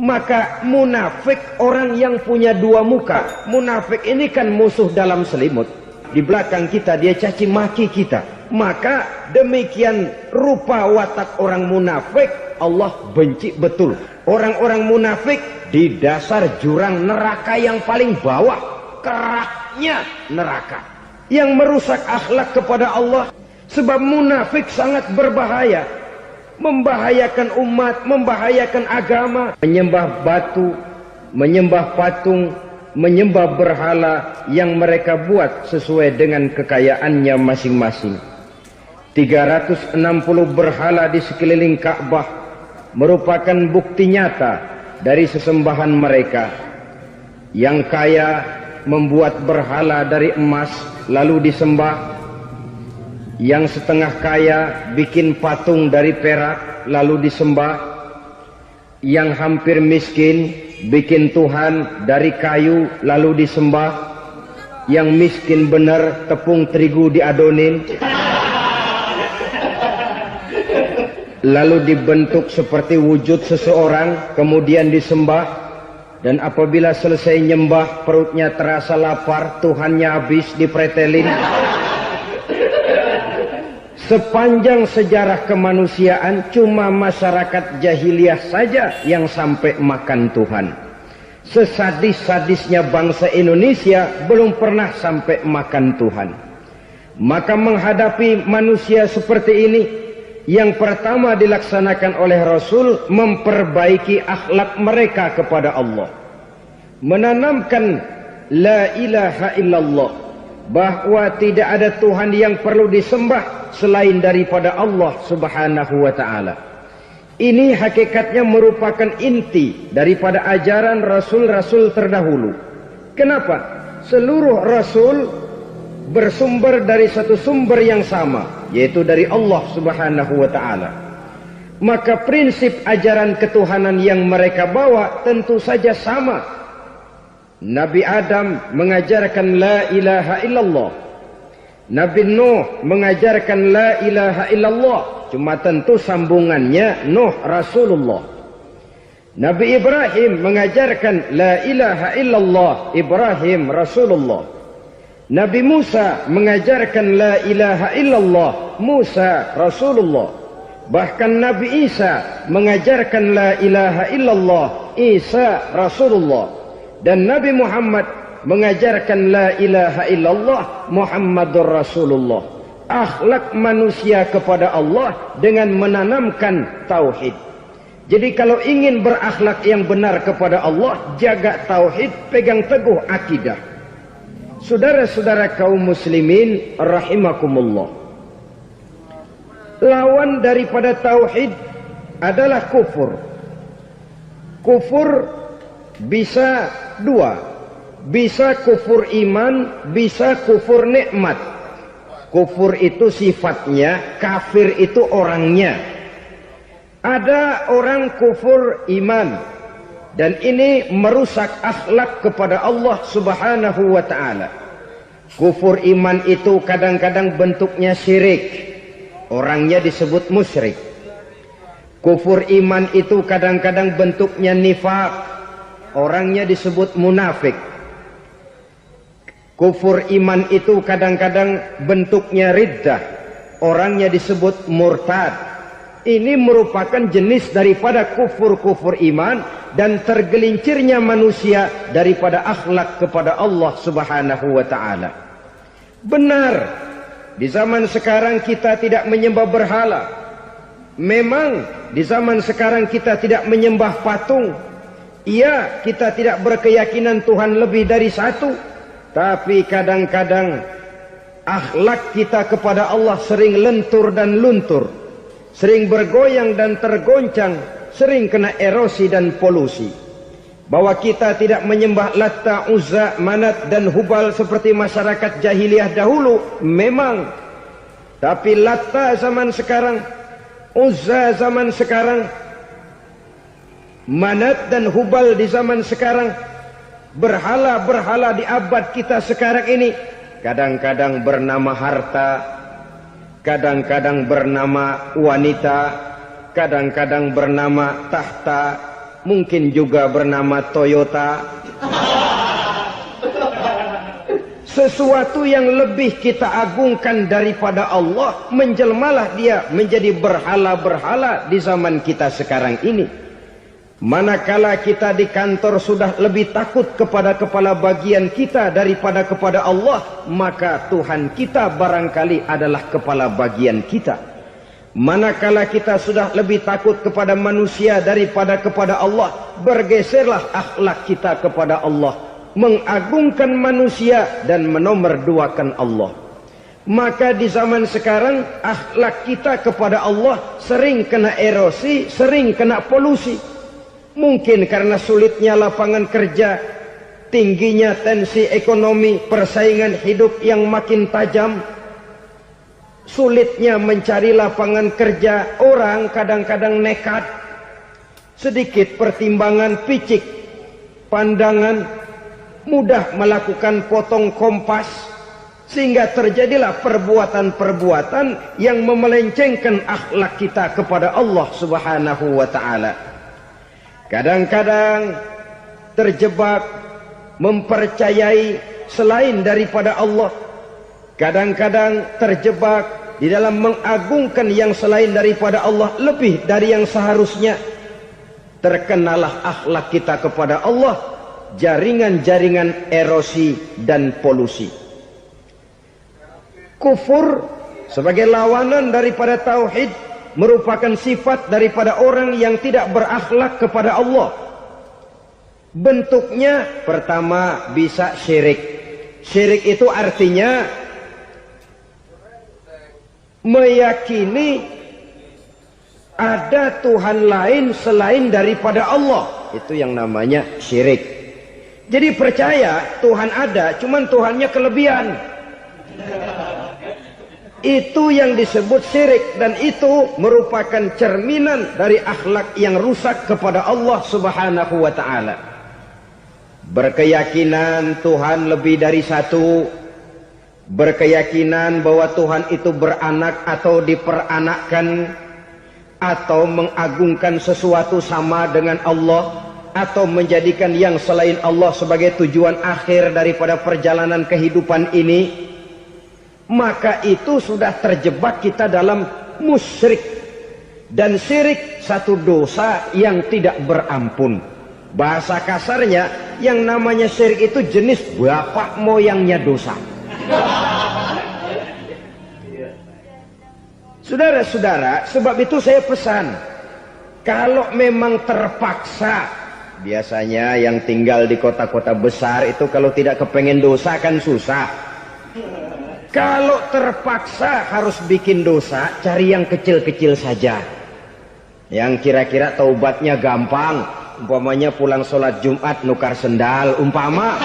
Maka munafik orang yang punya dua muka. Munafik ini kan musuh dalam selimut. Di belakang kita dia caci maki kita. Maka demikian rupa watak orang munafik Allah benci betul. Orang-orang munafik di dasar jurang neraka yang paling bawah, keraknya neraka, yang merusak akhlak kepada Allah. Sebab munafik sangat berbahaya, membahayakan umat, membahayakan agama. Menyembah batu, menyembah patung, menyembah berhala yang mereka buat sesuai dengan kekayaannya masing-masing. 360 berhala di sekeliling Ka'bah merupakan bukti nyata dari sesembahan mereka. Yang kaya membuat berhala dari emas lalu disembah. Yang setengah kaya bikin patung dari perak lalu disembah. Yang hampir miskin bikin Tuhan dari kayu lalu disembah. Yang miskin benar tepung terigu diadonin lalu dibentuk seperti wujud seseorang kemudian disembah. Dan apabila selesai nyembah perutnya terasa lapar, Tuhannya habis dipretelin. Sepanjang sejarah kemanusiaan cuma masyarakat jahiliyah saja yang sampai makan Tuhan. Sesadis-sadisnya bangsa Indonesia belum pernah sampai makan Tuhan. Maka menghadapi manusia seperti ini, yang pertama dilaksanakan oleh Rasul memperbaiki akhlak mereka kepada Allah. Menanamkan la ilaha illallah, bahwa tidak ada Tuhan yang perlu disembah selain daripada Allah subhanahu wa ta'ala. Ini hakikatnya merupakan inti daripada ajaran Rasul-Rasul terdahulu. Kenapa? Seluruh Rasul bersumber dari satu sumber yang sama, yaitu dari Allah subhanahu wa ta'ala. Maka prinsip ajaran ketuhanan yang mereka bawa tentu saja sama. Nabi Adam mengajarkan la ilaha illallah. Nabi Nuh mengajarkan la ilaha illallah. Cuma tentu sambungannya Nuh Rasulullah. Nabi Ibrahim mengajarkan la ilaha illallah, Ibrahim Rasulullah. Nabi Musa mengajarkan la ilaha illallah, Musa Rasulullah. Bahkan Nabi Isa mengajarkan la ilaha illallah, Isa Rasulullah. Dan Nabi Muhammad mengajarkan la ilaha illallah, Muhammadur Rasulullah. Akhlak manusia kepada Allah dengan menanamkan tauhid. Jadi kalau ingin berakhlak yang benar kepada Allah, jaga tauhid, pegang teguh akidah. Saudara-saudara kaum muslimin rahimakumullah, lawan daripada tauhid adalah kufur. Kufur bisa dua, bisa kufur iman, bisa kufur nikmat. Kufur itu sifatnya, kafir itu orangnya. Ada orang kufur iman, dan ini merusak akhlak kepada Allah subhanahu wa ta'ala. Kufur iman itu kadang-kadang bentuknya syirik, orangnya disebut musyrik. Kufur iman itu kadang-kadang bentuknya nifaq, orangnya disebut munafik. Kufur iman itu kadang-kadang bentuknya riddah, orangnya disebut murtad. Ini merupakan jenis daripada kufur-kufur iman dan tergelincirnya manusia daripada akhlak kepada Allah subhanahu wa ta'ala. Benar, di zaman sekarang kita tidak menyembah berhala. Memang di zaman sekarang kita tidak menyembah patung. Iya, kita tidak berkeyakinan Tuhan lebih dari satu. Tapi kadang-kadang akhlak kita kepada Allah sering lentur dan luntur, sering bergoyang dan tergoncang, sering kena erosi dan polusi. Bahwa kita tidak menyembah Latta, Uzza, Manat dan Hubal seperti masyarakat jahiliyah dahulu, memang. Tapi Latta zaman sekarang, Uzza zaman sekarang, Manat dan Hubal di zaman sekarang, berhala-berhala di abad kita sekarang ini, kadang-kadang bernama harta, kadang-kadang bernama wanita, kadang-kadang bernama tahta, mungkin juga bernama Toyota. Sesuatu yang lebih kita agungkan daripada Allah, menjelmalah dia menjadi berhala-berhala di zaman kita sekarang ini. Manakala kita di kantor sudah lebih takut kepada kepala bagian kita daripada kepada Allah, maka Tuhan kita barangkali adalah kepala bagian kita. Manakala kita sudah lebih takut kepada manusia daripada kepada Allah, bergeserlah akhlak kita kepada Allah, mengagungkan manusia dan menomorduakan Allah. Maka di zaman sekarang akhlak kita kepada Allah sering kena erosi, sering kena polusi. Mungkin karena sulitnya lapangan kerja, tingginya tensi ekonomi, persaingan hidup yang makin tajam, sulitnya mencari lapangan kerja, orang kadang-kadang nekat, sedikit pertimbangan, picik pandangan, mudah melakukan potong kompas, sehingga terjadilah perbuatan-perbuatan yang memelencengkan akhlak kita kepada Allah Subhanahu wa ta'ala. Kadang-kadang terjebak mempercayai selain daripada Allah. Kadang-kadang terjebak di dalam mengagungkan yang selain daripada Allah lebih dari yang seharusnya. Terkenalah akhlak kita kepada Allah jaringan-jaringan erosi dan polusi. Kufur sebagai lawanan daripada tauhid merupakan sifat daripada orang yang tidak berakhlak kepada Allah. Bentuknya pertama bisa syirik. Syirik itu artinya meyakini ada Tuhan lain selain daripada Allah. Itu yang namanya syirik. Jadi percaya Tuhan ada, cuman Tuhannya kelebihan. Itu yang disebut syirik, dan itu merupakan cerminan dari akhlak yang rusak kepada Allah Subhanahu wa ta'ala. Berkeyakinan Tuhan lebih dari satu, berkeyakinan bahwa Tuhan itu beranak atau diperanakkan, atau mengagungkan sesuatu sama dengan Allah, atau menjadikan yang selain Allah sebagai tujuan akhir daripada perjalanan kehidupan ini, maka itu sudah terjebak kita dalam musyrik. Dan syirik satu dosa yang tidak berampun. Bahasa kasarnya, yang namanya syirik itu jenis bapak moyangnya dosa. Saudara-saudara, sebab itu saya pesan, kalau memang terpaksa, biasanya yang tinggal di kota-kota besar itu kalau tidak kepengen dosa kan susah. Kalau terpaksa harus bikin dosa, cari yang kecil-kecil saja, yang kira-kira taubatnya gampang. Umpamanya pulang sholat Jumat nukar sendal, umpama,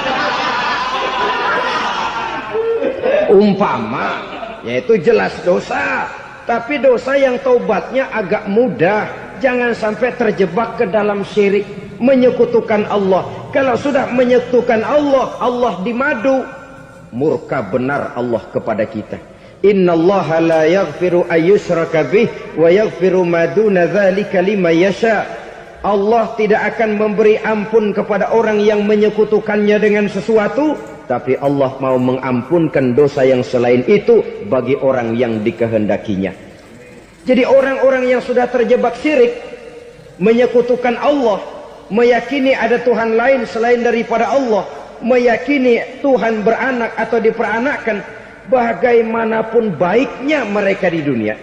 yaitu jelas dosa. Tapi dosa yang taubatnya agak mudah. Jangan sampai terjebak ke dalam syirik, menyekutukan Allah. Kalau sudah menyekutukan Allah, Allah dimadu, murka benar Allah kepada kita. Innallaha la yaghfiru ayyushraka bih wa yaghfiru ma duna dzalika liman yasha. Allah tidak akan memberi ampun kepada orang yang menyekutukannya dengan sesuatu, tapi Allah mau mengampunkan dosa yang selain itu bagi orang yang dikehendakinya. Jadi orang-orang yang sudah terjebak syirik, menyekutukan Allah, meyakini ada Tuhan lain selain daripada Allah, meyakini Tuhan beranak atau diperanakkan, bagaimanapun baiknya mereka di dunia,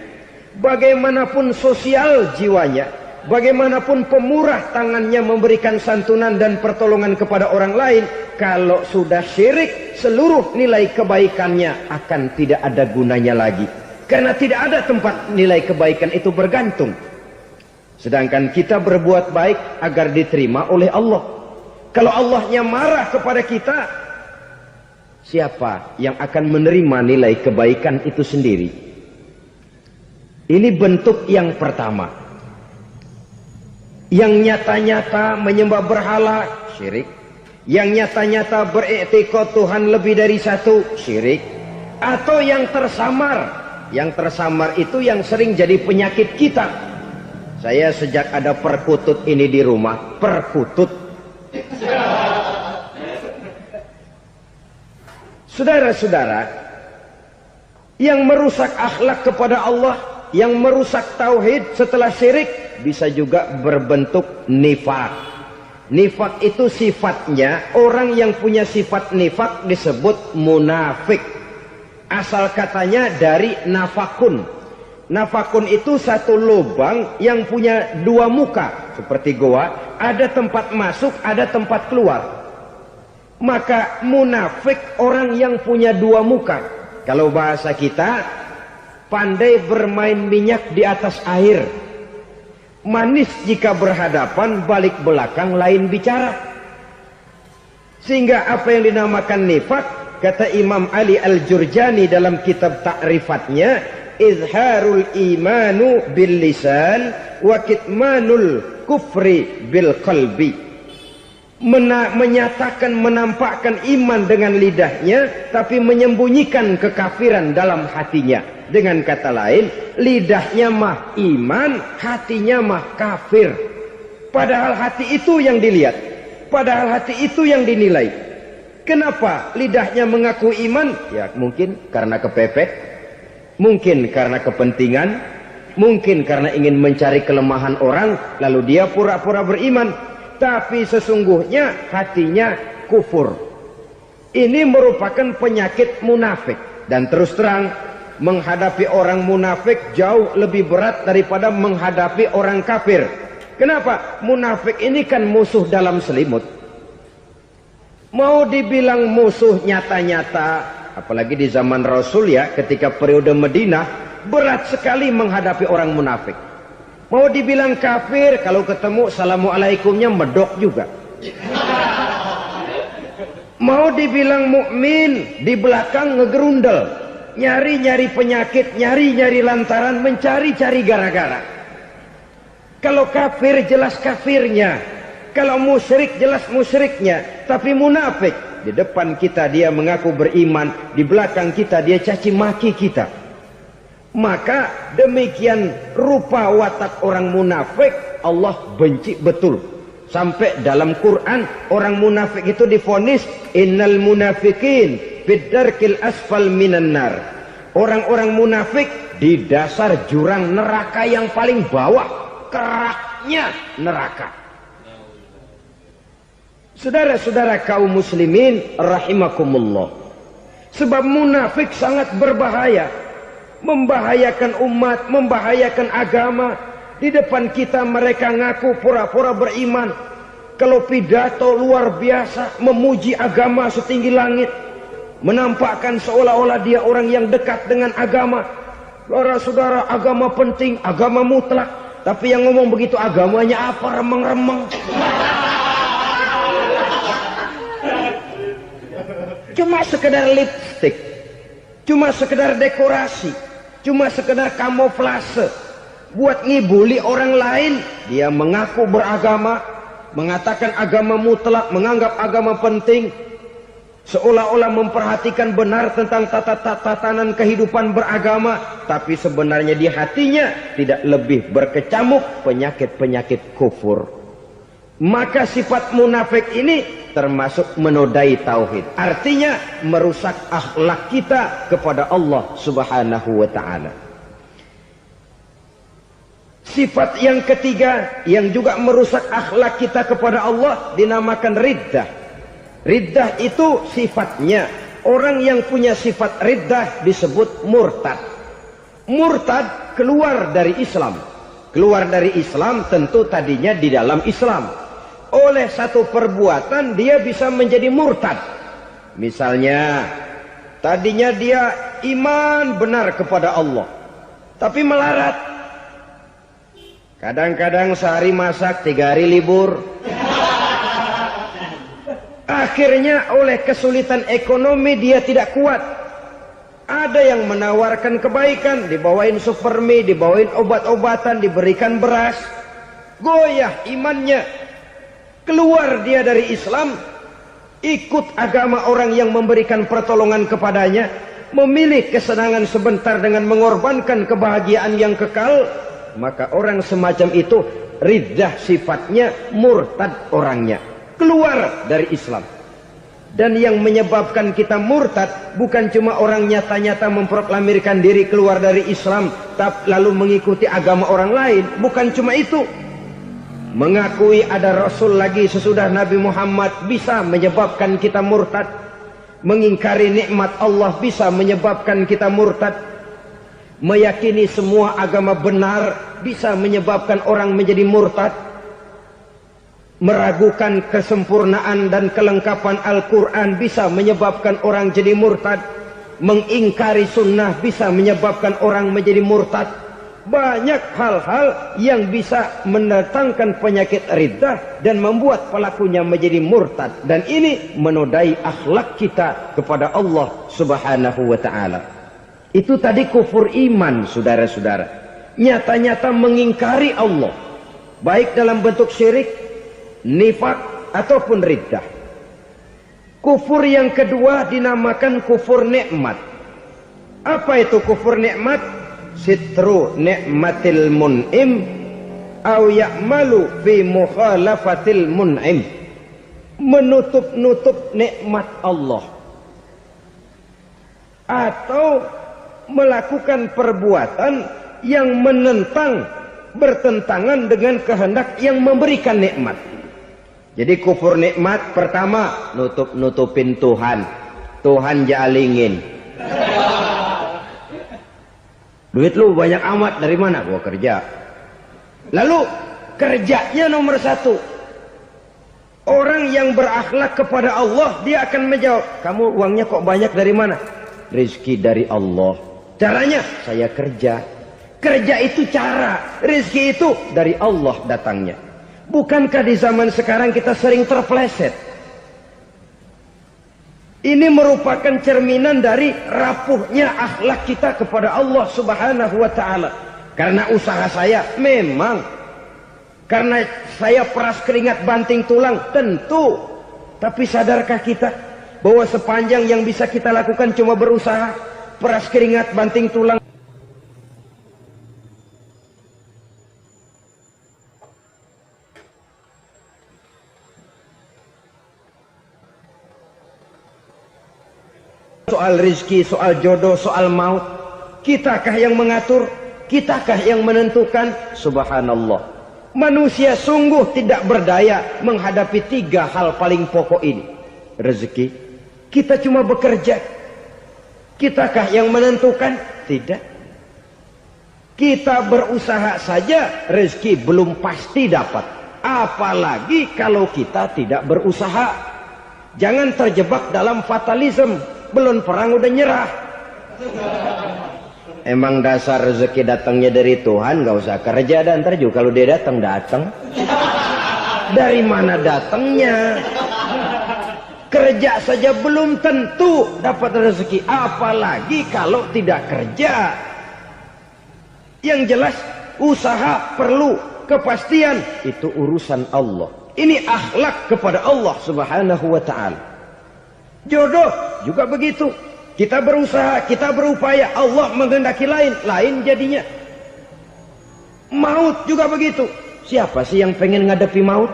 bagaimanapun sosial jiwanya, bagaimanapun pemurah tangannya memberikan santunan dan pertolongan kepada orang lain, kalau sudah syirik, seluruh nilai kebaikannya akan tidak ada gunanya lagi. Karena tidak ada tempat nilai kebaikan itu bergantung. Sedangkan kita berbuat baik agar diterima oleh Allah. Kalau Allahnya marah kepada kita, siapa yang akan menerima nilai kebaikan itu sendiri? Ini bentuk yang pertama. Yang nyata-nyata menyembah berhala, syirik. Yang nyata-nyata beriktikad Tuhan lebih dari satu, syirik. Atau yang tersamar. Yang tersamar itu yang sering jadi penyakit kita. Saya sejak ada perkutut ini di rumah, perkutut. Saudara-saudara, yang merusak akhlak kepada Allah, yang merusak tauhid setelah syirik, bisa juga berbentuk nifak. Nifak itu sifatnya, orang yang punya sifat nifak disebut munafik. Asal katanya dari nafakun. Nafakun itu satu lubang yang punya dua muka, seperti goa, ada tempat masuk, ada tempat keluar. Maka munafik orang yang punya dua muka. Kalau bahasa kita, pandai bermain minyak di atas air. Manis jika berhadapan, balik belakang lain bicara. Sehingga apa yang dinamakan nifak, kata Imam Ali Al-Jurjani dalam kitab ta'rifatnya, izharul imanu bil lisan wa kitmanul kufri bil qalbi. Menyatakan, menampakkan iman dengan lidahnya, tapi menyembunyikan kekafiran dalam hatinya. Dengan kata lain, lidahnya mah iman, hatinya mah kafir. Padahal hati itu yang dilihat, padahal hati itu yang dinilai. Kenapa lidahnya mengaku iman? Ya mungkin karena kepepet, mungkin karena kepentingan, mungkin karena ingin mencari kelemahan orang, lalu dia pura-pura beriman. Tapi sesungguhnya hatinya kufur. Ini merupakan penyakit munafik. Dan terus terang, menghadapi orang munafik jauh lebih berat daripada menghadapi orang kafir. Kenapa? Munafik ini kan musuh dalam selimut. Mau dibilang musuh nyata-nyata, apalagi di zaman Rasul ya, ketika periode Madinah, berat sekali menghadapi orang munafik. Mau dibilang kafir, kalau ketemu assalamualaikumnya medok juga. Mau dibilang mukmin, di belakang ngegerundel, nyari-nyari penyakit, nyari-nyari lantaran, mencari-cari gara-gara. Kalau kafir jelas kafirnya, kalau musyrik jelas musyriknya. Tapi munafik, di depan kita dia mengaku beriman, di belakang kita dia caci maki kita. Maka demikian rupa watak orang munafik, Allah benci betul. Sampai dalam Quran orang munafik itu divonis innal munafikin fid darkil asfal minan nar. Orang-orang munafik di dasar jurang neraka yang paling bawah, keraknya neraka. Saudara-saudara kaum muslimin rahimakumullah. Sebab munafik sangat berbahaya. Membahayakan umat, membahayakan agama. Di depan kita mereka ngaku pura-pura beriman. Kalau pidato luar biasa, memuji agama setinggi langit, menampakkan seolah-olah dia orang yang dekat dengan agama. Saudara-saudara, agama penting, agama mutlak. Tapi yang ngomong begitu agamanya apa? Remeng-remeng. Cuma sekedar lipstick, cuma sekedar dekorasi, cuma sekedar kamuflase buat ngibuli orang lain. Dia mengaku beragama, mengatakan agama mutlak, menganggap agama penting, seolah-olah memperhatikan benar tentang tatanan kehidupan beragama, tapi sebenarnya di hatinya tidak lebih berkecamuk penyakit-penyakit kufur. Maka sifat munafik ini termasuk menodai tauhid, artinya merusak akhlak kita kepada Allah Subhanahu wa ta'ala. Sifat yang ketiga yang juga merusak akhlak kita kepada Allah dinamakan riddah. Riddah itu sifatnya, orang yang punya sifat riddah disebut murtad. Murtad keluar dari Islam. Keluar dari Islam tentu tadinya di dalam Islam. Oleh satu perbuatan dia bisa menjadi murtad. Misalnya tadinya dia iman benar kepada Allah, tapi melarat. Kadang-kadang sehari masak, 3 hari libur. Akhirnya oleh kesulitan ekonomi dia tidak kuat. Ada yang menawarkan kebaikan, dibawain supermi, dibawain obat-obatan, diberikan beras. Goyah imannya. Keluar dia dari Islam, ikut agama orang yang memberikan pertolongan kepadanya, memilih kesenangan sebentar dengan mengorbankan kebahagiaan yang kekal. maka orang semacam itu riddah sifatnya, murtad orangnya, keluar dari Islam. Dan yang menyebabkan kita murtad bukan cuma orang nyata-nyata memproklamirkan diri keluar dari Islam lalu mengikuti agama orang lain, bukan cuma itu. Mengakui ada Rasul lagi sesudah Nabi Muhammad bisa menyebabkan kita murtad. Mengingkari nikmat Allah bisa menyebabkan kita murtad. Meyakini semua agama benar bisa menyebabkan orang menjadi murtad. Meragukan kesempurnaan dan kelengkapan Al-Quran bisa menyebabkan orang jadi murtad. Mengingkari sunnah bisa menyebabkan orang menjadi murtad. Banyak hal-hal yang bisa mendatangkan penyakit riddah dan membuat pelakunya menjadi murtad. Dan ini menodai akhlak kita kepada Allah Subhanahu wa ta'ala. Itu tadi kufur iman, saudara-saudara. Nyata-nyata mengingkari Allah, baik dalam bentuk syirik, nifak ataupun riddah. Kufur yang kedua dinamakan kufur nikmat. Apa itu kufur nikmat? Sitru nikmatil mun'im au ya'malu fi mukhalafatil mun'im. Menutup-nutup nikmat Allah atau melakukan perbuatan yang menentang, bertentangan dengan kehendak yang memberikan nikmat. Jadi kufur nikmat pertama, nutup-nutupin Tuhan. Tuhan jalingin. Duit lu banyak amat, dari mana? Gua kerja. Lalu kerjanya nomor satu. Orang yang berakhlak kepada Allah, dia akan menjawab, kamu uangnya kok banyak, dari mana? Rizki dari Allah. Caranya, saya kerja. Kerja itu cara, rizki itu dari Allah datangnya. Bukankah di zaman sekarang kita sering terpleset? Ini merupakan cerminan dari rapuhnya akhlak kita kepada Allah Subhanahu wa ta'ala. Karena usaha saya memang, karena saya peras keringat banting tulang, tentu. Tapi sadarkah kita bahwa sepanjang yang bisa kita lakukan cuma berusaha, peras keringat banting tulang? Soal rizki, soal jodoh, soal maut, kitakah yang mengatur? Kitakah yang menentukan? Subhanallah. Manusia sungguh tidak berdaya menghadapi tiga hal paling pokok ini. Rezeki, kita cuma bekerja. Kitakah yang menentukan? Tidak. Kita berusaha saja, rezeki belum pasti dapat. Apalagi kalau kita tidak berusaha. Jangan terjebak dalam fatalisme. Belum perang udah nyerah. Emang dasar rezeki datangnya dari Tuhan, nggak usah kerja, dan ntar juga kalau dia datang. Dari mana datangnya? Kerja saja belum tentu dapat rezeki, apalagi kalau tidak kerja. Yang jelas usaha perlu kepastian, itu urusan Allah. Ini akhlak kepada Allah Subhanahu wa ta'ala. Jodoh juga begitu. Kita berusaha, kita berupaya, Allah menghendaki lain jadinya. Maut juga begitu. Siapa sih yang pengen ngadepi maut?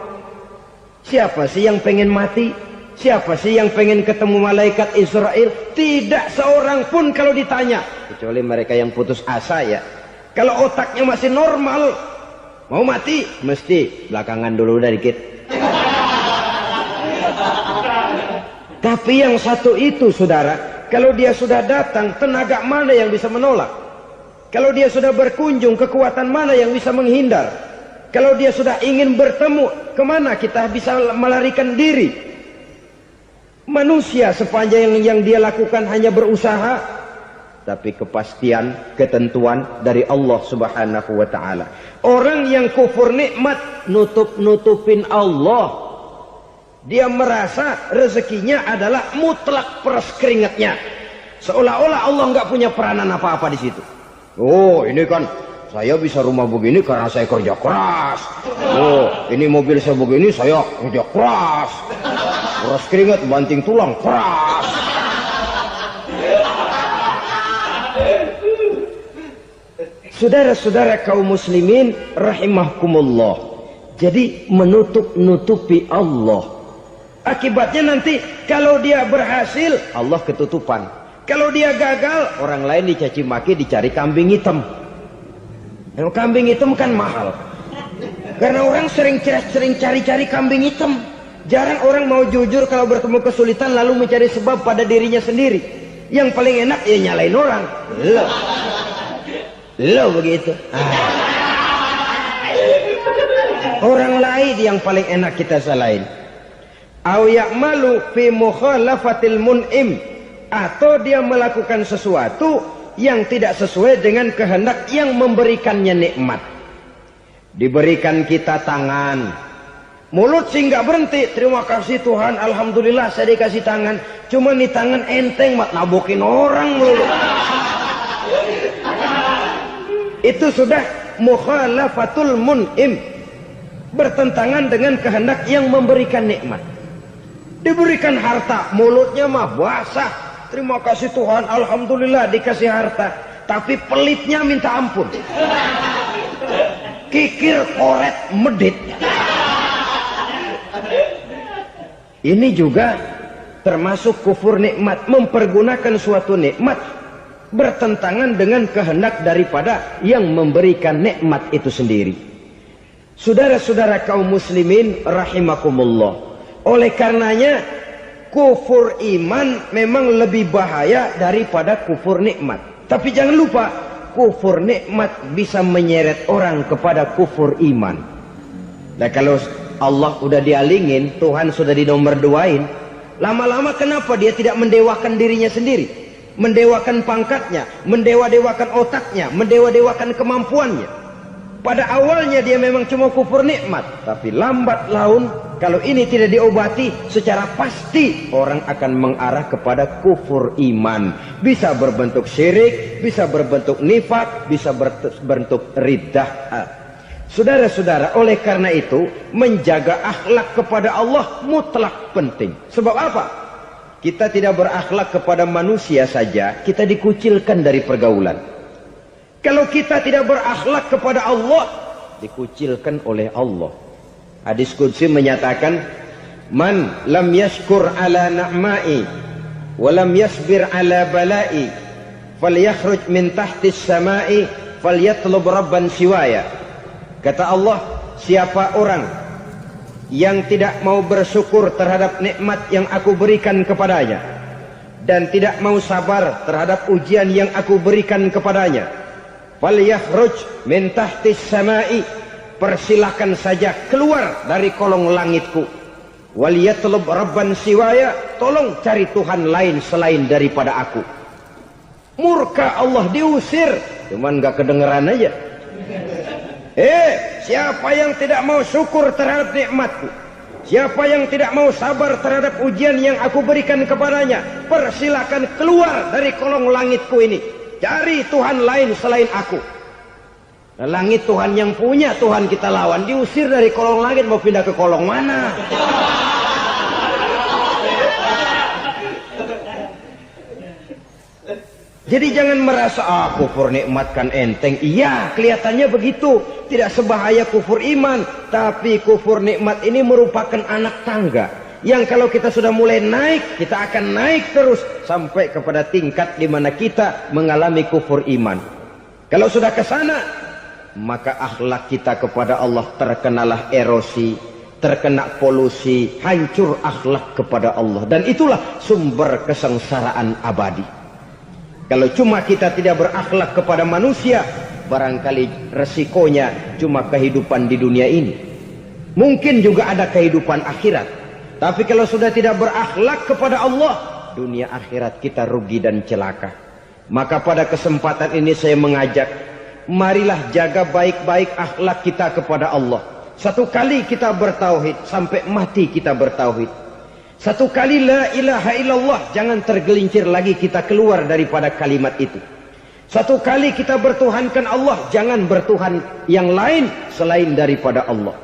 Siapa sih yang pengen mati? Siapa sih yang pengen ketemu malaikat Israel? Tidak seorang pun kalau ditanya, kecuali mereka yang putus asa ya. Kalau otaknya masih normal, mau mati mesti belakangan dulu udah dikit. Tapi yang satu itu, saudara, kalau dia sudah datang, tenaga mana yang bisa menolak? Kalau dia sudah berkunjung, kekuatan mana yang bisa menghindar? Kalau dia sudah ingin bertemu, kemana kita bisa melarikan diri? Manusia sepanjang yang dia lakukan hanya berusaha, tapi kepastian, ketentuan dari Allah Subhanahu wa ta'ala. Orang yang kufur nikmat, nutup-nutupin Allah. Dia merasa rezekinya adalah mutlak peras keringatnya. Seolah-olah Allah nggak punya peranan apa-apa di situ. Oh, ini kan saya bisa rumah begini karena saya kerja keras. Oh, ini mobil saya begini, saya kerja keras. Peras keringat, banting tulang, keras. Saudara-saudara kaum muslimin rahimahkumullah. Jadi menutup-nutupi Allah. Akibatnya nanti kalau dia berhasil, Allah ketutupan. Kalau dia gagal, orang lain dicaci maki, dicari kambing hitam. Kalau kambing hitam kan mahal. Karena orang sering cari-cari kambing hitam. Jarang orang mau jujur kalau bertemu kesulitan lalu mencari sebab pada dirinya sendiri. Yang paling enak ya nyalain orang. Lo begitu. Orang lain yang paling enak kita salahin. Au ya'malu fi mukhalafatil mun'im, atau dia melakukan sesuatu yang tidak sesuai dengan kehendak yang memberikannya nikmat. Diberikan kita tangan, mulut sih nggak berhenti. Terima kasih Tuhan, alhamdulillah saya dikasih tangan. Cuma nih tangan enteng mat nabokin orang mulu. Itu sudah mukhalafatul mun'im, bertentangan dengan kehendak yang memberikan nikmat. Diberikan harta, mulutnya mah basah. Terima kasih Tuhan, alhamdulillah dikasih harta. Tapi pelitnya minta ampun. Kikir, koret, medit. Ini juga termasuk kufur nikmat, mempergunakan suatu nikmat bertentangan dengan kehendak daripada yang memberikan nikmat itu sendiri. Saudara-saudara kaum muslimin rahimakumullah. Oleh karenanya kufur iman memang lebih bahaya daripada kufur nikmat. Tapi jangan lupa, kufur nikmat bisa menyeret orang kepada kufur iman. Nah kalau Allah udah dialingin, Tuhan sudah dinomor duain, lama-lama kenapa dia tidak mendewakan dirinya sendiri? Mendewakan pangkatnya, mendewa-dewakan otaknya, mendewa-dewakan kemampuannya. Pada awalnya dia memang cuma kufur nikmat, tapi lambat laun kalau ini tidak diobati secara pasti orang akan mengarah kepada kufur iman. Bisa berbentuk syirik, bisa berbentuk nifak, bisa berbentuk riddah. Saudara-saudara, oleh karena itu menjaga akhlak kepada Allah mutlak penting. Sebab apa? Kita tidak berakhlak kepada manusia saja, kita dikucilkan dari pergaulan. Kalau kita tidak berakhlak kepada Allah, dikucilkan oleh Allah. Hadis qudsi menyatakan, man lam yashkur ala na'ma'i wa lam yasbir ala bala'i falyakhruj min tahtis sama'i falyatlub rabban siwaya. Kata Allah, siapa orang yang tidak mau bersyukur terhadap nikmat yang aku berikan kepadanya dan tidak mau sabar terhadap ujian yang aku berikan kepadanya, falyakhruj min tahtis sama'i, persilahkan saja keluar dari kolong langitku, waliyatlub rabban siwaya, tolong cari Tuhan lain selain daripada aku. Murka Allah, diusir, cuman gak kedengeran aja. Siapa yang tidak mau syukur terhadap nikmatku, siapa yang tidak mau sabar terhadap ujian yang aku berikan kepadanya, persilakan keluar dari kolong langitku ini, cari Tuhan lain selain aku. Nah, langit Tuhan yang punya, Tuhan kita lawan, diusir dari kolong langit, mau pindah ke kolong mana? Jadi jangan merasa kufur nikmat kan enteng. Iya, kelihatannya begitu, tidak sebahaya kufur iman. Tapi kufur nikmat ini merupakan anak tangga yang kalau kita sudah mulai naik, kita akan naik terus sampai kepada tingkat di mana kita mengalami kufur iman. Kalau sudah ke sana, maka akhlak kita kepada Allah terkenalah erosi, terkena polusi, hancur akhlak kepada Allah, dan itulah sumber kesengsaraan abadi. Kalau cuma kita tidak berakhlak kepada manusia, barangkali resikonya cuma kehidupan di dunia ini. Mungkin juga ada kehidupan akhirat. Tapi kalau sudah tidak berakhlak kepada Allah, dunia akhirat kita rugi dan celaka. Maka pada kesempatan ini saya mengajak, marilah jaga baik-baik akhlak kita kepada Allah. Satu kali kita bertauhid, sampai mati kita bertauhid. Satu kali la ilaha illallah, jangan tergelincir lagi kita keluar daripada kalimat itu. Satu kali kita bertuhankan Allah, jangan bertuhan yang lain selain daripada Allah.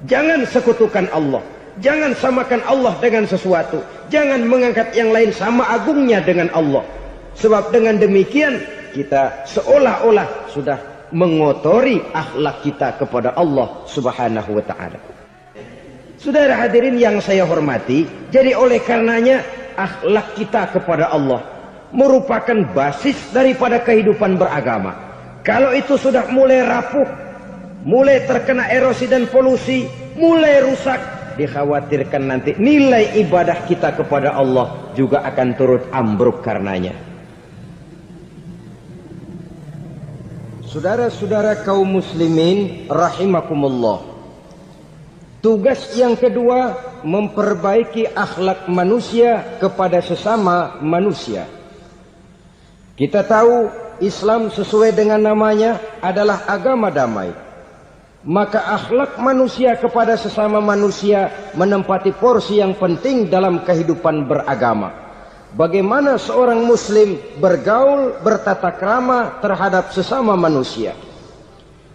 Jangan sekutukan Allah, jangan samakan Allah dengan sesuatu, jangan mengangkat yang lain sama agungnya dengan Allah. Sebab dengan demikian kita seolah-olah sudah mengotori akhlak kita kepada Allah Subhanahu wa taala. Saudara hadirin yang saya hormati, jadi oleh karenanya akhlak kita kepada Allah merupakan basis daripada kehidupan beragama. Kalau itu sudah mulai rapuh, mulai terkena erosi dan polusi, mulai rusak, dikhawatirkan nanti nilai ibadah kita kepada Allah juga akan turut ambruk karenanya. Saudara-saudara kaum muslimin rahimakumullah, tugas yang kedua memperbaiki akhlak manusia kepada sesama manusia. Kita tahu Islam sesuai dengan namanya adalah agama damai. Maka akhlak manusia kepada sesama manusia menempati porsi yang penting dalam kehidupan beragama. Bagaimana seorang muslim bergaul, bertata krama terhadap sesama manusia.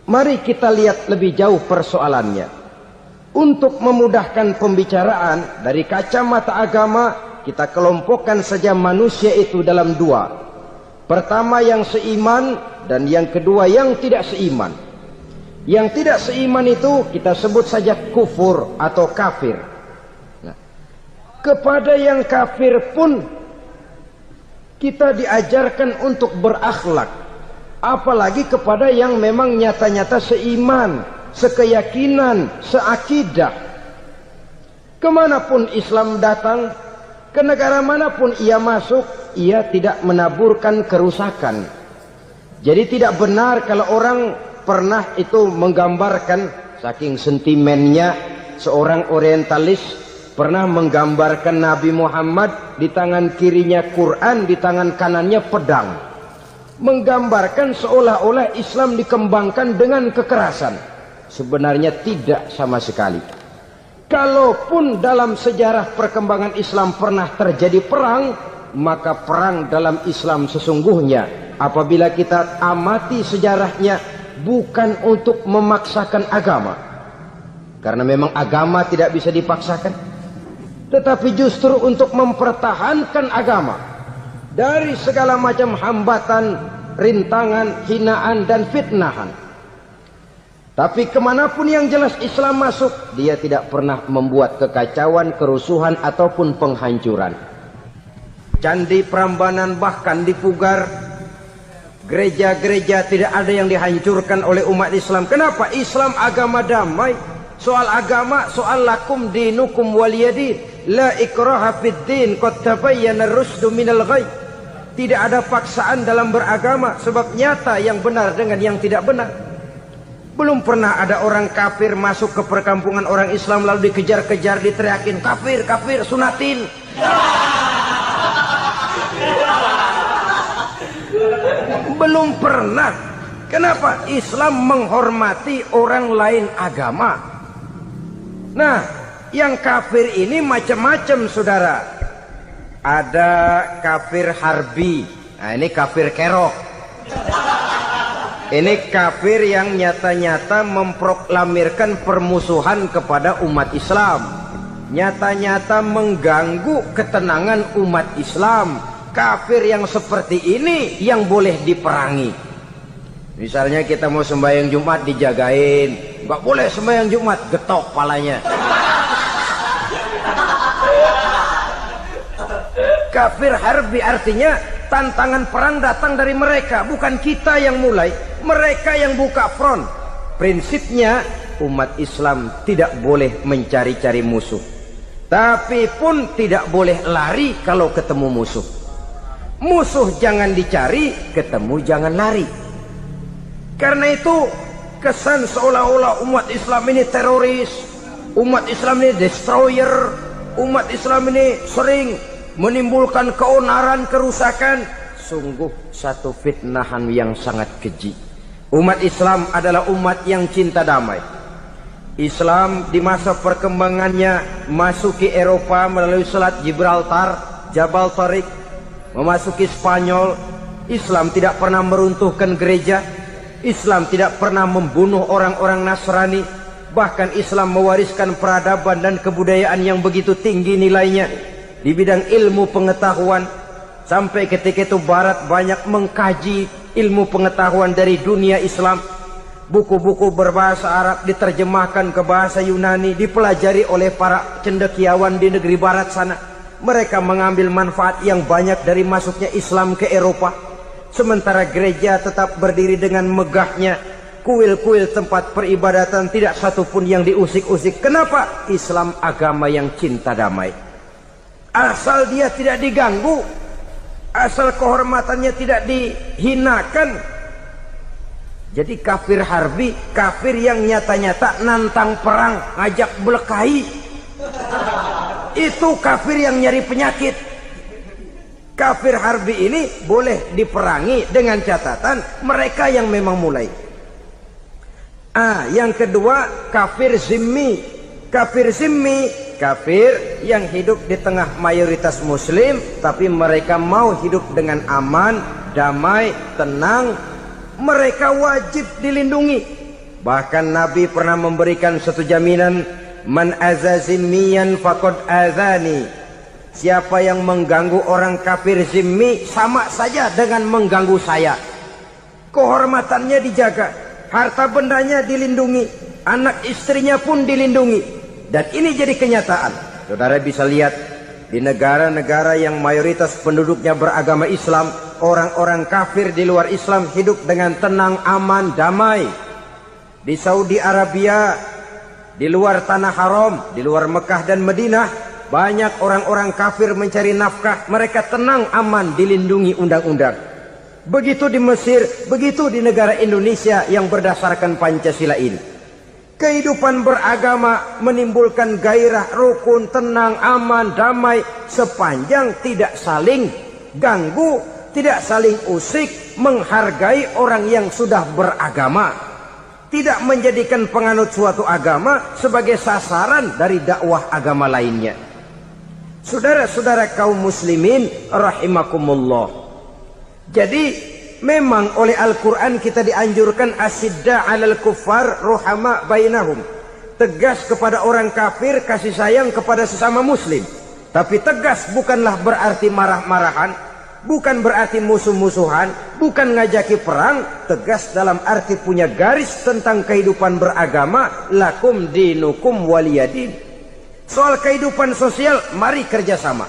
Mari kita lihat lebih jauh persoalannya. Untuk memudahkan pembicaraan dari kacamata agama, kita kelompokkan saja manusia itu dalam dua. Pertama yang seiman dan yang kedua yang tidak seiman. Yang tidak seiman itu kita sebut saja kufur atau kafir. Nah, kepada yang kafir pun kita diajarkan untuk berakhlak. Apalagi kepada yang memang nyata-nyata seiman, sekeyakinan, seakidah. Kemanapun Islam datang, ke negara manapun ia masuk, ia tidak menaburkan kerusakan. Jadi tidak benar kalau orang pernah itu menggambarkan, saking sentimennya seorang orientalis pernah menggambarkan Nabi Muhammad di tangan kirinya Quran, di tangan kanannya pedang. Menggambarkan seolah-olah Islam dikembangkan dengan kekerasan. Sebenarnya tidak sama sekali. Kalaupun dalam sejarah perkembangan Islam pernah terjadi perang, maka perang dalam Islam sesungguhnya apabila kita amati sejarahnya bukan untuk memaksakan agama, karena memang agama tidak bisa dipaksakan, tetapi justru untuk mempertahankan agama dari segala macam hambatan, rintangan, hinaan dan fitnahan. Tapi kemanapun yang jelas Islam masuk, dia tidak pernah membuat kekacauan, kerusuhan ataupun penghancuran. Candi Prambanan bahkan dipugar, gereja-gereja tidak ada yang dihancurkan oleh umat Islam. Kenapa? Islam agama damai. Soal agama, soal lakum dinukum waliyadin, la ikraha fid din, qad tabayyana ar-rusdu minal ghayy. Tidak ada paksaan dalam beragama, sebab nyata yang benar dengan yang tidak benar. Belum pernah ada orang kafir masuk ke perkampungan orang Islam lalu dikejar-kejar, diteriakin kafir, kafir, sunatin. Belum pernah. Kenapa? Islam menghormati orang lain agama. Nah, yang kafir ini macam-macam, saudara. Ada kafir harbi. Nah, ini kafir kerok. Ini kafir yang nyata-nyata memproklamirkan permusuhan kepada umat Islam. Nyata-nyata mengganggu ketenangan umat Islam. Kafir yang seperti ini yang boleh diperangi. Misalnya kita mau sembahyang Jumat dijagain, nggak boleh sembahyang Jumat, getok palanya. Kafir harbi artinya tantangan perang datang dari mereka, bukan kita yang mulai, mereka yang buka front. Prinsipnya umat Islam tidak boleh mencari-cari musuh, tapi pun tidak boleh lari kalau ketemu musuh. Musuh jangan dicari, ketemu jangan lari. Karena itu kesan seolah-olah umat Islam ini teroris, umat Islam ini destroyer, umat Islam ini sering menimbulkan keonaran, kerusakan. Sungguh satu fitnahan yang sangat keji. Umat Islam adalah umat yang cinta damai. Islam di masa perkembangannya masuki Eropa melalui Selat Gibraltar, Jabal Tariq, memasuki Spanyol. Islam tidak pernah meruntuhkan gereja. Islam tidak pernah membunuh orang-orang Nasrani. Bahkan Islam mewariskan peradaban dan kebudayaan yang begitu tinggi nilainya di bidang ilmu pengetahuan. Sampai ketika itu Barat banyak mengkaji, ilmu pengetahuan dari dunia Islam. Buku-buku berbahasa Arab diterjemahkan ke bahasa Yunani, dipelajari oleh para cendekiawan di negeri barat sana. Mereka mengambil manfaat yang banyak dari masuknya Islam ke Eropa. Sementara gereja tetap berdiri dengan megahnya. Kuil-kuil tempat peribadatan tidak satupun yang diusik-usik. Kenapa? Islam agama yang cinta damai. Asal dia tidak diganggu, asal kehormatannya tidak dihinakan. Jadi kafir harbi, kafir yang nyata-nyata nantang perang, ngajak berkelahi. Itu kafir yang nyari penyakit. Kafir harbi ini boleh diperangi dengan catatan mereka yang memang mulai. Yang kedua, kafir zimmi. Kafir zimmi, kafir yang hidup di tengah mayoritas muslim, tapi mereka mau hidup dengan aman, damai, tenang. Mereka wajib dilindungi. Bahkan Nabi pernah memberikan satu jaminan, man azazimmiyan faqad azani. Siapa yang mengganggu orang kafir zimmi sama saja dengan mengganggu saya. Kehormatannya dijaga, harta bendanya dilindungi, anak istrinya pun dilindungi. Dan ini jadi kenyataan. Saudara bisa lihat di negara-negara yang mayoritas penduduknya beragama Islam, orang-orang kafir di luar Islam hidup dengan tenang, aman, damai. Di Saudi Arabia, di luar tanah haram, di luar Mekah dan Madinah, banyak orang-orang kafir mencari nafkah. Mereka tenang, aman, dilindungi undang-undang. Begitu di Mesir, begitu di negara Indonesia yang berdasarkan Pancasila ini. Kehidupan beragama menimbulkan gairah, rukun, tenang, aman, damai, sepanjang tidak saling ganggu, tidak saling usik, menghargai orang yang sudah beragama, tidak menjadikan penganut suatu agama sebagai sasaran dari dakwah agama lainnya. Saudara-saudara kaum muslimin rahimakumullah. Jadi memang oleh Al-Quran kita dianjurkan asidda alal kuffar ruhama bainahum. Tegas kepada orang kafir, kasih sayang kepada sesama muslim. Tapi tegas bukanlah berarti marah-marahan, bukan berarti musuh-musuhan, bukan ngajaki perang. Tegas dalam arti punya garis tentang kehidupan beragama, lakum dinukum waliyadin. Soal kehidupan sosial, mari kerjasama.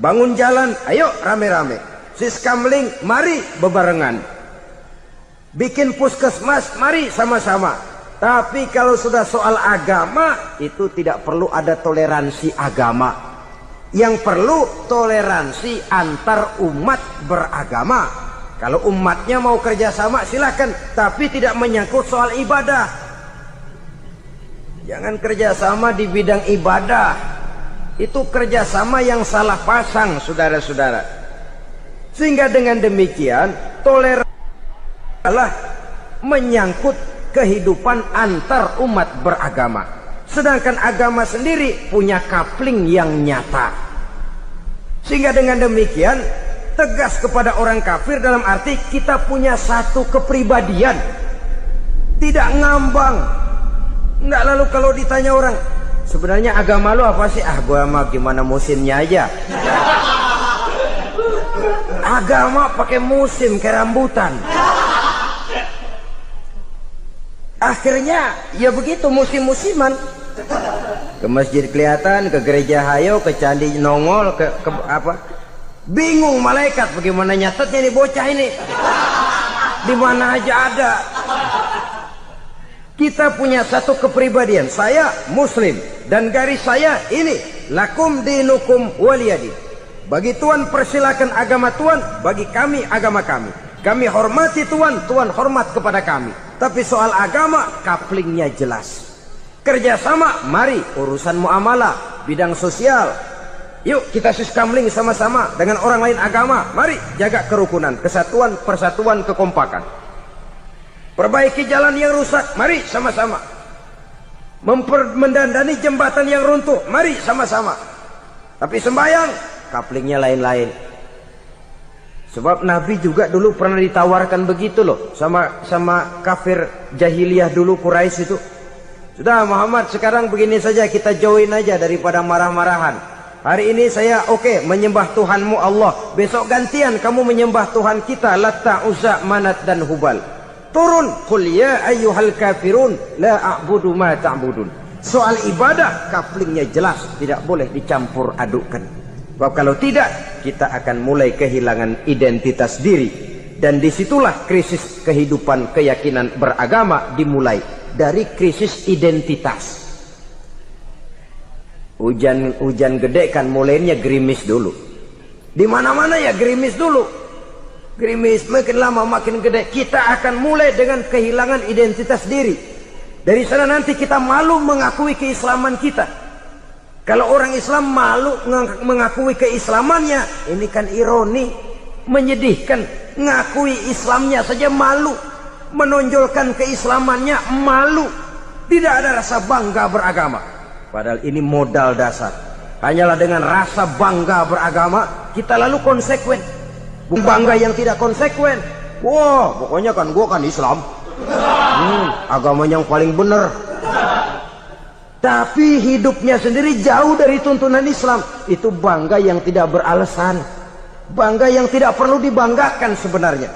Bangun jalan, ayo rame-rame. Siskamling, mari bebarengan. Bikin puskesmas, mari sama-sama. Tapi kalau sudah soal agama, itu tidak perlu ada toleransi agama. Yang perlu toleransi antar umat beragama. Kalau umatnya mau kerjasama silakan, tapi tidak menyangkut soal ibadah. Jangan kerjasama di bidang ibadah. Itu kerjasama yang salah pasang, saudara-saudara. Sehingga dengan demikian toleransi adalah menyangkut kehidupan antar umat beragama. Sedangkan agama sendiri punya kapling yang nyata. Sehingga dengan demikian tegas kepada orang kafir dalam arti kita punya satu kepribadian. Tidak ngambang. Enggak, lalu kalau ditanya orang, sebenarnya agama lu apa sih? Gua mah gimana musimnya aja. Agama pakai musim kayak rambutan. Akhirnya ya begitu, musim-musiman. Ke masjid kelihatan, ke gereja hayo, ke candi nongol, ke apa? Bingung malaikat bagaimana nyatetnya nih bocah ini. Di mana aja ada. Kita punya satu kepribadian. Saya muslim dan garis saya ini, lakum dinukum waliyadin. Bagi Tuhan persilakan agama Tuhan, bagi kami agama kami. Kami hormati Tuhan, Tuhan hormat kepada kami. Tapi soal agama, kaplingnya jelas. Kerjasama, mari urusan muamalah, bidang sosial. Yuk kita siskamling sama-sama dengan orang lain agama. Mari jaga kerukunan, kesatuan, persatuan, kekompakan. Perbaiki jalan yang rusak, mari sama-sama. Mendandani jembatan yang runtuh, mari sama-sama. Tapi sembahyang, kaplingnya lain-lain. Sebab Nabi juga dulu pernah ditawarkan begitu loh sama kafir jahiliyah dulu, Quraisy itu. Sudah Muhammad, sekarang begini saja, kita join aja daripada marah-marahan. Hari ini saya menyembah Tuhanmu Allah. Besok gantian kamu menyembah Tuhan kita Latta, Uzza, Manat dan Hubal. Turun, qul ya ayyuhal kafirun la a'budu ma ta'budun. Soal ibadah kaplingnya jelas, tidak boleh dicampur adukkan. Sebab kalau tidak, kita akan mulai kehilangan identitas diri. Dan disitulah krisis kehidupan keyakinan beragama dimulai. Dari krisis identitas. Hujan gede kan mulainya gerimis dulu. Di mana-mana ya gerimis dulu. Gerimis makin lama makin gede. Kita akan mulai dengan kehilangan identitas diri. Dari sana nanti kita malu mengakui keislaman kita. Kalau orang Islam malu mengakui keislamannya, ini kan ironi, menyedihkan. Ngakui Islamnya saja malu, menonjolkan keislamannya malu. Tidak ada rasa bangga beragama. Padahal ini modal dasar. Hanyalah dengan rasa bangga beragama kita lalu konsekuen. Bangga yang tidak konsekuen, wah pokoknya kan gua kan Islam, agama yang paling benar. Tapi hidupnya sendiri jauh dari tuntunan Islam. Itu bangga yang tidak beralasan, bangga yang tidak perlu dibanggakan sebenarnya.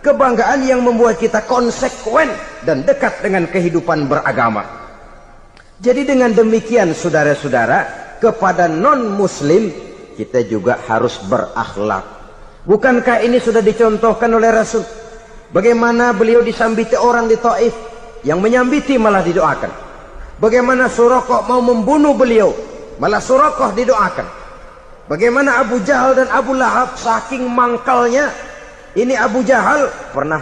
Kebanggaan yang membuat kita konsekuen dan dekat dengan kehidupan beragama. Jadi dengan demikian saudara-saudara, kepada non-muslim kita juga harus berakhlak. Bukankah ini sudah dicontohkan oleh Rasul? Bagaimana beliau disambiti orang di Taif, yang menyambiti malah didoakan. Bagaimana Suraqah mau membunuh beliau, malah Suraqah didoakan. Bagaimana Abu Jahal dan Abu Lahab saking mangkalnya. Ini Abu Jahal pernah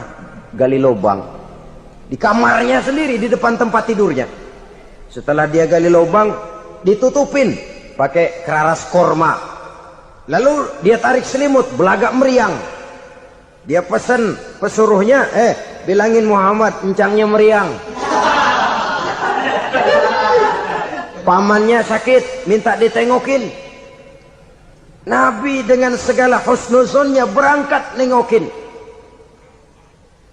gali lubang di kamarnya sendiri, di depan tempat tidurnya. Setelah dia gali lubang, ditutupin pakai keraras korma. Lalu dia tarik selimut, belagak meriang. Dia pesan pesuruhnya, bilangin Muhammad encangnya meriang. Pamannya sakit, minta ditengokin. Nabi dengan segala husnuzonnya berangkat nengokin.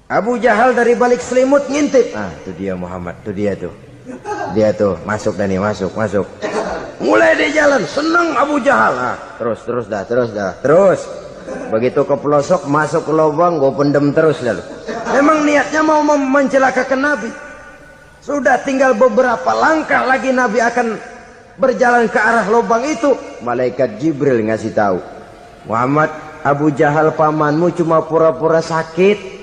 Abu Jahal dari balik selimut ngintip. Itu dia Muhammad, itu dia tuh. Dia tuh, masuk Dani, masuk. Mulai dia jalan, senang Abu Jahal. Terus dah. Begitu ke pelosok, masuk ke lubang, gue pendem terus lalu. Memang niatnya mau mencelakakan Nabi. Sudah tinggal beberapa langkah lagi Nabi akan berjalan ke arah lubang itu. Malaikat Jibril ngasih tahu, Muhammad, Abu Jahal pamanmu cuma pura-pura sakit.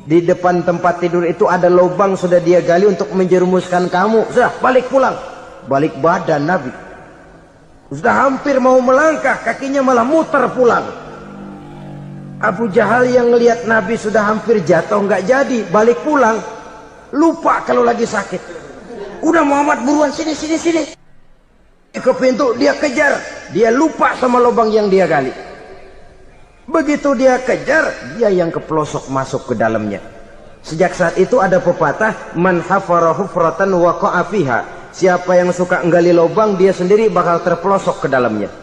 Di depan tempat tidur itu ada lubang sudah dia gali untuk menjerumuskan kamu. Sudah, balik pulang. Balik badan Nabi. Sudah hampir mau melangkah, kakinya malah muter pulang. Abu Jahal yang ngelihat Nabi sudah hampir jatuh nggak jadi, balik pulang. Lupa kalau lagi sakit. Udah Muhammad buruan sini. Ke pintu dia kejar, dia lupa sama lubang yang dia gali. Begitu dia kejar, dia yang kepelosok masuk ke dalamnya. Sejak saat itu ada pepatah, man hafara hufratan waqa'a fiha. Siapa yang suka nggali lubang, dia sendiri bakal terpelosok ke dalamnya.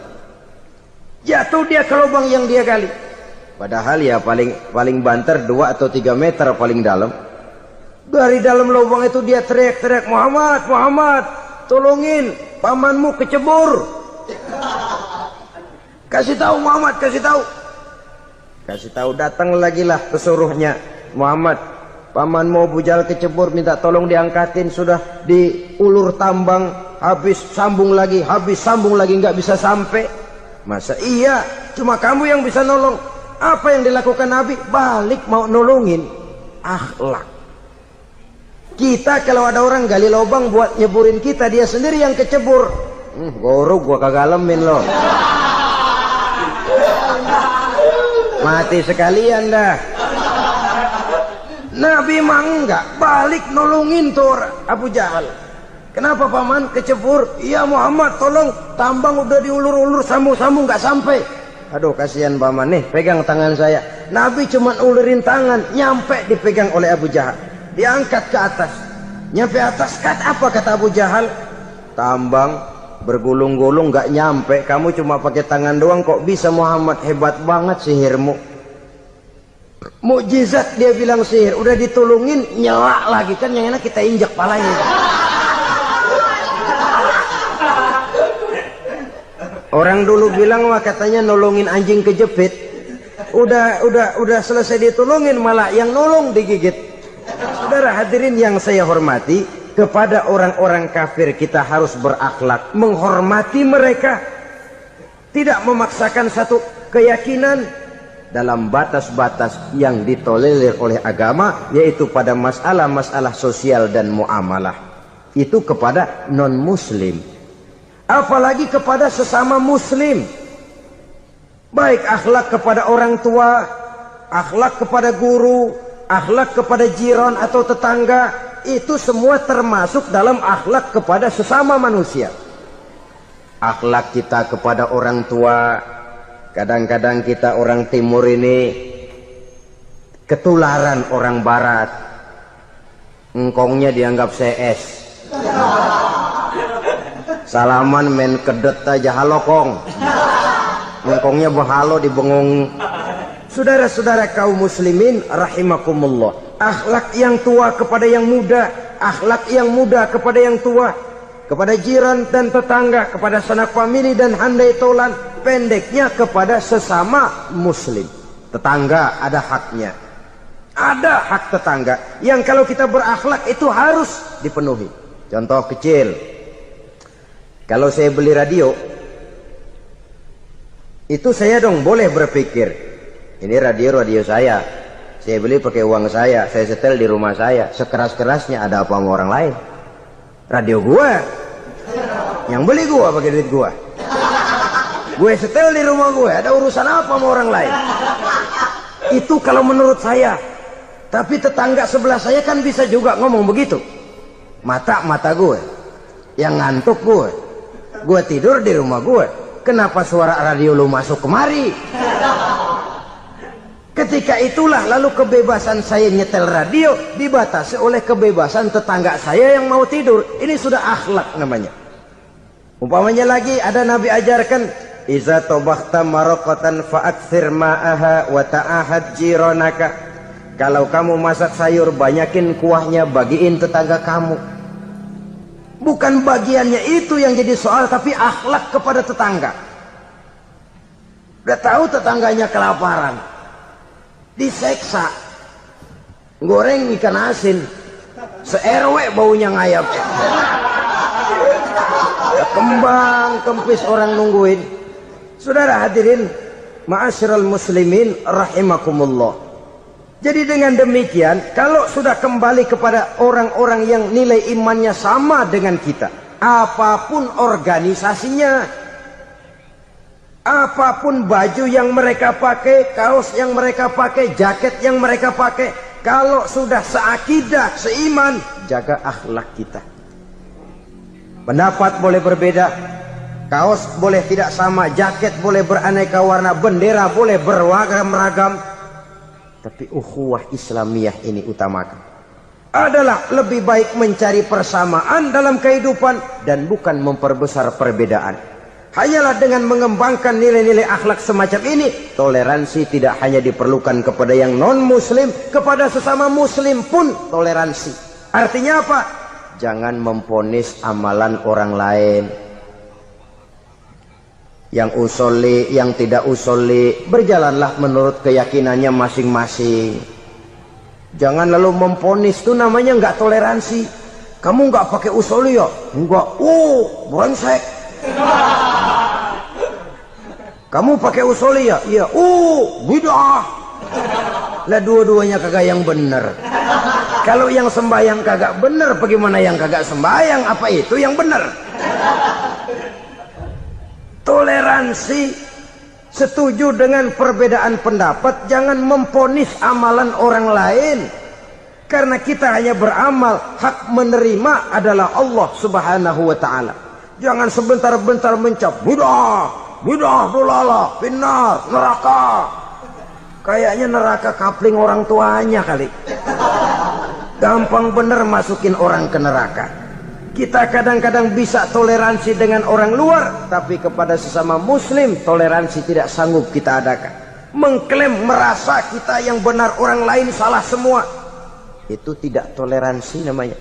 Jatuh dia ke lubang yang dia gali. Padahal ya paling banter 2 atau 3 meter paling dalam. Dari dalam lubang itu dia teriak-teriak, Muhammad, tolongin, pamanmu kecebur. Kasih tahu Muhammad, kasih tahu, datang lagi lah pesuruhnya. Muhammad, pamanmu Abu Jahal kecebur, minta tolong diangkatin. Sudah diulur tambang, habis sambung lagi, nggak bisa sampai. Masa iya, cuma kamu yang bisa nolong. Apa yang dilakukan Nabi? Balik mau nolongin. Akhlak. Kita kalau ada orang gali lubang buat nyeburin kita, dia sendiri yang kecebur. Gorok gua kagak lemin loh. Mati sekalian dah. Nabi mah enggak, balik nolongin tuh Abu Jahal. Kenapa paman kecebur? Iya Muhammad, tolong, tambang udah diulur-ulur, sambung-sambung nggak sampai. Aduh kasihan paman, nih pegang tangan saya. Nabi cuma ulurin tangan, nyampe dipegang oleh Abu Jahal. Diangkat ke atas. Nyampe atas, apa kata Abu Jahal? Tambang bergulung-gulung nggak nyampe, kamu cuma pakai tangan doang kok bisa Muhammad, hebat banget sihirmu. Mukjizat dia bilang sihir, udah ditolongin nyelak lagi, kan yang enak kita injak palanya. Orang dulu bilang wah katanya nolongin anjing kejepit. Udah selesai ditolongin malah yang nolong digigit. Saudara hadirin yang saya hormati, kepada orang-orang kafir kita harus berakhlak, menghormati mereka, tidak memaksakan satu keyakinan dalam batas-batas yang ditolerir oleh agama, yaitu pada masalah-masalah sosial dan muamalah. Itu kepada non-muslim, apalagi kepada sesama muslim. Baik akhlak kepada orang tua, akhlak kepada guru, akhlak kepada jiran atau tetangga, itu semua termasuk dalam akhlak kepada sesama manusia. Akhlak kita kepada orang tua, kadang-kadang kita orang timur ini ketularan orang barat. Engkongnya dianggap CS. Salaman main kedet aja, halo kong. Engkongnya berhalo di bengong. Saudara-saudara kaum muslimin rahimakumullah, akhlak yang tua kepada yang muda, akhlak yang muda kepada yang tua, kepada jiran dan tetangga, kepada sanak famili dan handai tolan, pendeknya kepada sesama muslim. Tetangga ada haknya, ada hak tetangga yang kalau kita berakhlak itu harus dipenuhi. Contoh kecil, kalau saya beli radio, itu saya dong boleh berpikir, ini radio saya beli pakai uang saya setel di rumah saya, sekeras-kerasnya ada apa sama orang lain? Radio gua, yang beli gua pakai duit gua, gue setel di rumah gue, ada urusan apa sama orang lain? Itu kalau menurut saya. Tapi tetangga sebelah saya kan bisa juga ngomong begitu. Mata gue, yang ngantuk gue tidur di rumah gue, kenapa suara radio lu masuk kemari? Ketika itulah lalu kebebasan saya nyetel radio dibatasi oleh kebebasan tetangga saya yang mau tidur. Ini sudah akhlak namanya. Umpamanya lagi ada Nabi ajarkan, iza tobakhta maraqatan fa'akthir ma'aha wa ta'ahad jiranaka. Kalau kamu masak sayur, banyakin kuahnya, bagiin tetangga kamu. Bukan bagiannya itu yang jadi soal, tapi akhlak kepada tetangga. Udah tahu tetangganya kelaparan, diseksa, goreng ikan asin, se-RW baunya ngayap, kembang kempis orang nungguin. Saudara hadirin ma'asyiral muslimin rahimakumullah. Jadi dengan demikian, kalau sudah kembali kepada orang-orang yang nilai imannya sama dengan kita, apapun organisasinya, apapun baju yang mereka pakai, kaos yang mereka pakai, jaket yang mereka pakai, kalau sudah seakidah, seiman, jaga akhlak kita. Pendapat boleh berbeda, kaos boleh tidak sama, jaket boleh beraneka warna, bendera boleh beragam-ragam, tapi ukhuwah Islamiyah ini utamakan. Adalah lebih baik mencari persamaan dalam kehidupan dan bukan memperbesar perbedaan. Hanyalah dengan mengembangkan nilai-nilai akhlak semacam ini, toleransi tidak hanya diperlukan kepada yang non-muslim, kepada sesama muslim pun toleransi. Artinya apa? Jangan memponis amalan orang lain. Yang usolli, yang tidak usolli, berjalanlah menurut keyakinannya masing-masing. Jangan lalu memponis, itu namanya nggak toleransi. Kamu nggak pakai usolli ya? Enggak. Brengsek. Kamu pakai usolli ya? Iya. Bid'ah. Lah dua-duanya kagak yang bener. Kalau yang sembahyang kagak bener, bagaimana yang kagak sembahyang? Apa itu yang bener? Toleransi, setuju dengan perbedaan pendapat, jangan memponis amalan orang lain. Karena kita hanya beramal, hak menerima adalah Allah subhanahu wa ta'ala. Jangan sebentar-bentar mencap, bid'ah dolalah, finnar, neraka. Kayaknya neraka kapling orang tuanya kali. Gampang bener masukin orang ke neraka. Kita kadang-kadang bisa toleransi dengan orang luar, tapi kepada sesama muslim toleransi tidak sanggup kita adakan. Mengklaim merasa kita yang benar, orang lain salah semua, itu tidak toleransi namanya.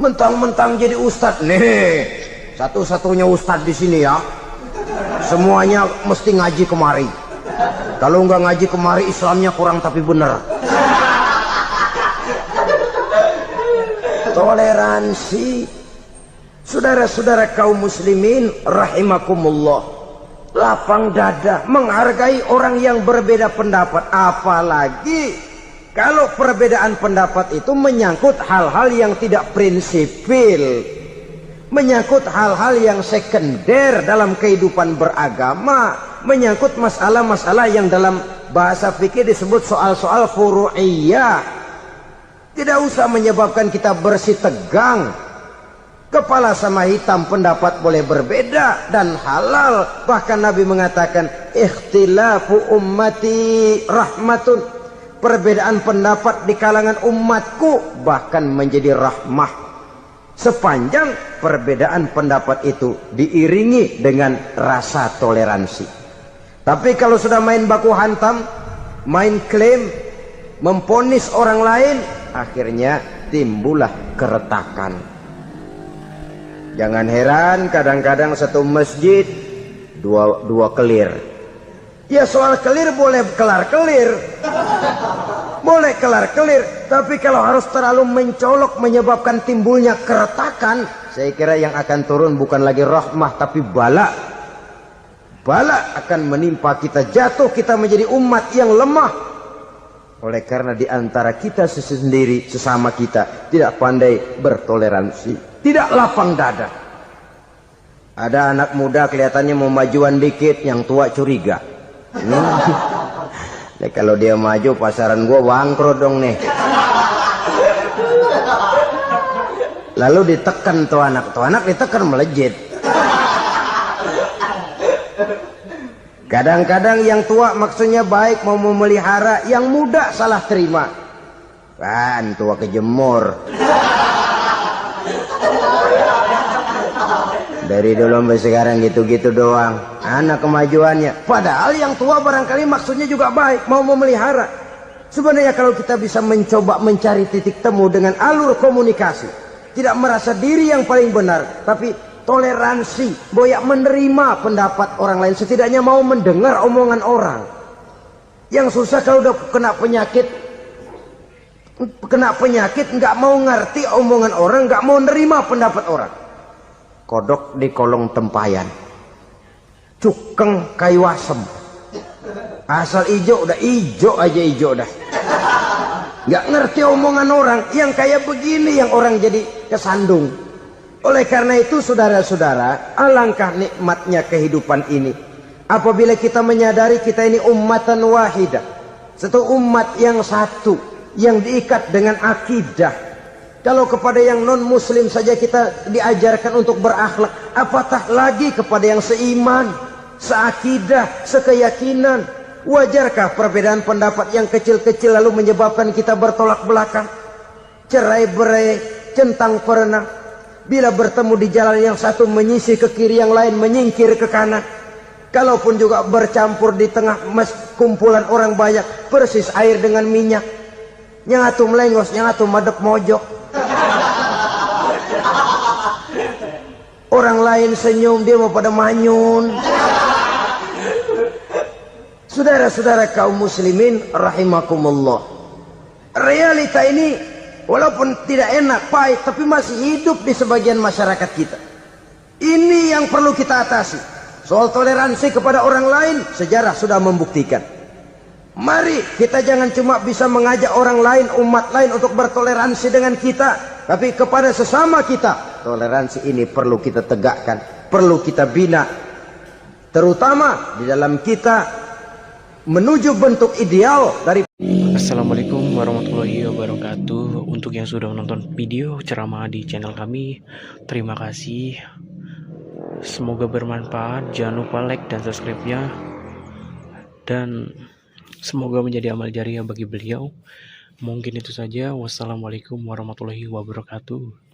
Mentang-mentang jadi ustadz, nih satu-satunya ustadz di sini ya, Semuanya mesti ngaji kemari. Kalau nggak ngaji kemari Islamnya kurang tapi bener. Toleransi. Saudara-saudara kaum muslimin rahimakumullah, lapang dada menghargai orang yang berbeda pendapat, apalagi kalau perbedaan pendapat itu menyangkut hal-hal yang tidak prinsipil, menyangkut hal-hal yang sekunder dalam kehidupan beragama, menyangkut masalah-masalah yang dalam bahasa fikih disebut soal-soal furu'iyah. Tidak usah menyebabkan kita bersih tegang. Kepala sama hitam pendapat boleh berbeda dan halal. Bahkan Nabi mengatakan ikhtilafu ummati rahmatun. Perbedaan pendapat di kalangan umatku bahkan menjadi rahmah, sepanjang perbedaan pendapat itu diiringi dengan rasa toleransi. Tapi kalau sudah main baku hantam, main klaim, memponis orang lain, akhirnya timbullah keretakan. Jangan heran kadang-kadang satu masjid dua kelir. Ya soal kelir boleh kelar-kelir, boleh kelar-kelir. Tapi kalau harus terlalu mencolok menyebabkan timbulnya keretakan, saya kira yang akan turun bukan lagi rahmah tapi bala. Bala akan menimpa kita, jatuh kita menjadi umat yang lemah. Oleh karena di antara kita sendiri, sesama kita tidak pandai bertoleransi, tidak lapang dada. Ada anak muda kelihatannya mau majuan dikit, yang tua curiga. Nah, kalau dia maju pasaran gua bangkrut dong nih. Lalu ditekan tuh anak ditekan melejit. Kadang-kadang yang tua maksudnya baik, mau memelihara, yang muda salah terima. Kan tua kejemur. Dari dulu sampai sekarang gitu-gitu doang. Anak kemajuannya. Padahal yang tua barangkali maksudnya juga baik, mau memelihara. Sebenarnya kalau kita bisa mencoba mencari titik temu dengan alur komunikasi, tidak merasa diri yang paling benar, tapi toleransi, boyak menerima pendapat orang lain, setidaknya mau mendengar omongan orang. Yang susah kalau udah kena penyakit nggak mau ngerti omongan orang, nggak mau nerima pendapat orang. Kodok di kolong tempayan, cukeng kayu asem, asal ijo udah ijo aja ijo dah. Nggak ngerti omongan orang, yang kayak begini yang orang jadi kesandung. Oleh karena itu saudara-saudara, alangkah nikmatnya kehidupan ini apabila kita menyadari kita ini ummatan wahidah, satu umat yang satu, yang diikat dengan akidah. Kalau kepada yang non muslim saja kita diajarkan untuk berakhlak, apatah lagi kepada yang seiman, seakidah, sekeyakinan. Wajarkah perbedaan pendapat yang kecil-kecil lalu menyebabkan kita bertolak belakang, cerai-berai, centang perenang? Bila bertemu di jalan yang satu menyisih ke kiri, yang lain menyingkir ke kanan. Kalaupun juga bercampur di tengah kumpulan orang banyak, persis air dengan minyak. Yang atu melengos, yang atu madep mojok. Orang lain senyum, dia mau pada manyun. Saudara-saudara kaum muslimin rahimakumullah, realita ini walaupun tidak enak, pahit, tapi masih hidup di sebagian masyarakat kita. Ini yang perlu kita atasi. Soal toleransi kepada orang lain, sejarah sudah membuktikan. Mari kita jangan cuma bisa mengajak orang lain, umat lain untuk bertoleransi dengan kita, tapi kepada sesama kita. Toleransi ini perlu kita tegakkan, perlu kita bina, terutama di dalam kita menuju bentuk ideal dari. Assalamualaikum warahmatullahi wabarakatuh. Untuk yang sudah menonton video ceramah di channel kami, terima kasih. Semoga bermanfaat. Jangan lupa like dan subscribe-nya, dan semoga menjadi amal jariah bagi beliau. Mungkin itu saja. Wassalamualaikum warahmatullahi wabarakatuh.